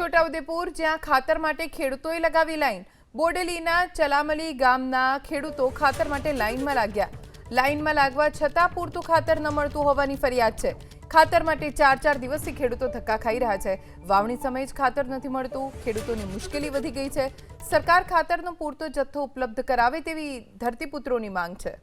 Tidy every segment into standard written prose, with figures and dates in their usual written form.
છોટાઉદેપુર જ્યાં ખાતર માટે ખેડૂતોએ લગાવી લાઈન। બોડેલીના ચલામલી ગામના ખેડૂતો ખાતર માટે લાઈનમાં લાગ્યા। લાઈનમાં લાગવા છતાં પૂરતું ખાતર ન મળતું હોવાની ફરિયાદ છે। ખાતર માટે 4-4 દિવસથી ખેડૂતો ધક્કા ખાઈ રહ્યા છે। વાવણી સમયે જ ખાતર નથી મળતું, ખેડૂતોની મુશ્કેલી વધી ગઈ છે। સરકાર ખાતરનો પૂરતો જથ્થો ઉપલબ્ધ કરાવે તેવી ધરતીપુત્રોની માંગ છે।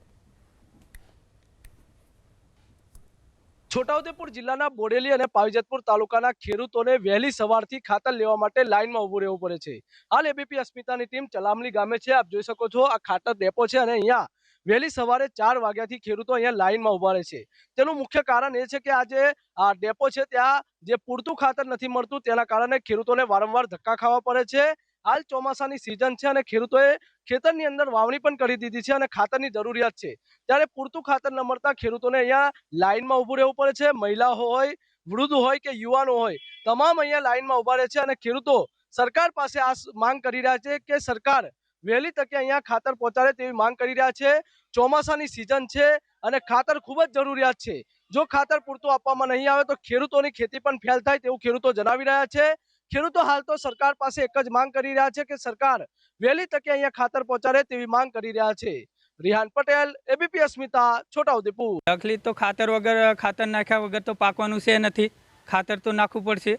છોટાઉદેપુર જિલ્લાના બોડેલી અને પાવીજતપુર તાલુકાના ખેડૂતોને વહેલી સવારથી ખાતર લેવા માટે લાઈનમાં ઊભું રહેવું પડે છે। હાલ એબીપી અસ્મિતાની ટીમ ચલામલી ગામે છે। આપ જોઈ શકો છો, આ ખાતર ડેપો છે અને અહીંયા વહેલી સવારે 4 વાગ્યાથી ખેડૂતો અહીંયા લાઈનમાં ઊભા રહે છે। તેનું મુખ્ય કારણ એ છે કે આજે આ ડેપો છે ત્યાં જે પૂરતું ખાતર નથી મળતું, તેના કારણે ખેડૂતોને વારંવાર ધક્કા ખાવા પડે છે। હાલ ચોમાસાની સિઝન છે અને ખેડૂતોએ ખેતરની અંદર વાવણી પણ કરી દીધી છે અને ખાતરની જરૂરિયાત છે, ત્યારે પૂરતું ખાતર ન મળતા ખેડૂતોને અહીંયા લાઈનમાં ઊભું રહેવું પડે છે। મહિલા હોય, વૃદ્ધ હોય કે યુવાનો હોય, તમામ અહીંયા લાઈનમાં ઊભા રહે છે અને ખેડૂતો સરકાર પાસે આ માંગ કરી રહ્યા છે કે સરકાર વહેલી તકે અહીંયા ખાતર પહોંચાડે તેવી માંગ કરી રહ્યા છે। ચોમાસાની સિઝન છે અને ખાતર ખૂબ જ જરૂરિયાત છે। જો ખાતર પૂરતું આપવામાં નહીં આવે તો ખેડૂતોની ખેતી પણ ફેલ થાય તેવું ખેડૂતો જણાવી રહ્યા છે। ખેડૂતો હાલ તો સરકાર પાસે એક જ માંગ કરી રહ્યા છે કે સરકાર વહેલી તકે અહીંયા ખાતર પહોંચાડે તેવી માંગ કરી રહ્યા છે। રિહાન પટેલ, એબીપી અસ્મિતા, છોટાઉદેપુર। તકલીફ તો ખાતર વગર, ખાતર નાખ્યા વગર તો પાકવાનું છે નથી। ખાતર તો નાખવું પડશે,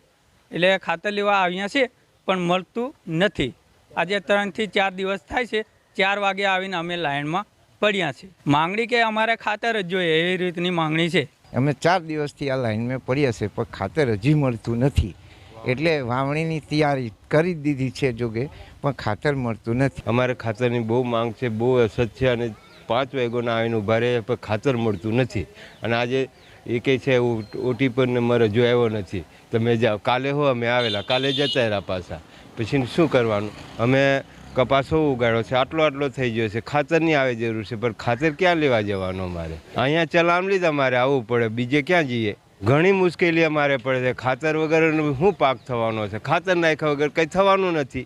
એટલે ખાતર લેવા આવ્યા છે પણ મળતું નથી। આજે 3 થી 4 દિવસ થાય છે। 4 વાગે આવીને અમે લાઈનમાં પડ્યા છે। માંગણી કે અમારે ખાતર જ જોઈએ એવી રીતની માંગણી છે। અમે 4 દિવસથી આ લાઈનમાં પડ્યા છે પણ ખાતર હજી મળતું નથી, એટલે વાવણીની તૈયારી કરી દીધી છે જોકે, પણ ખાતર મળતું નથી। અમારે ખાતરની બહુ માંગ છે, બહુ અછત છે અને 5 વાગ્યાના આવીને ઊભા રહે પણ ખાતર મળતું નથી। અને આજે એ કહે છે ઓટી પર નંબર હજુ આવ્યો નથી, તમે જાઓ। કાલે અમે આવેલા, કાલે જતા રહ્યા પાછા, પછી શું કરવાનું? અમે કપાસો ઉગાડ્યો છે, આટલો થઈ ગયો છે, ખાતરની આવે જરૂર છે પણ ખાતર ક્યાં લેવા જવાનું? અમારે અહીંયા ચલામલી જ અમારે આવવું પડે, બીજે ક્યાં જઈએ? ઘણી મુશ્કેલી અમારે પડે છે। ખાતર વગર શું પાક થવાનો છે? ખાતર નાખ્યા વગર કંઈ થવાનું નથી।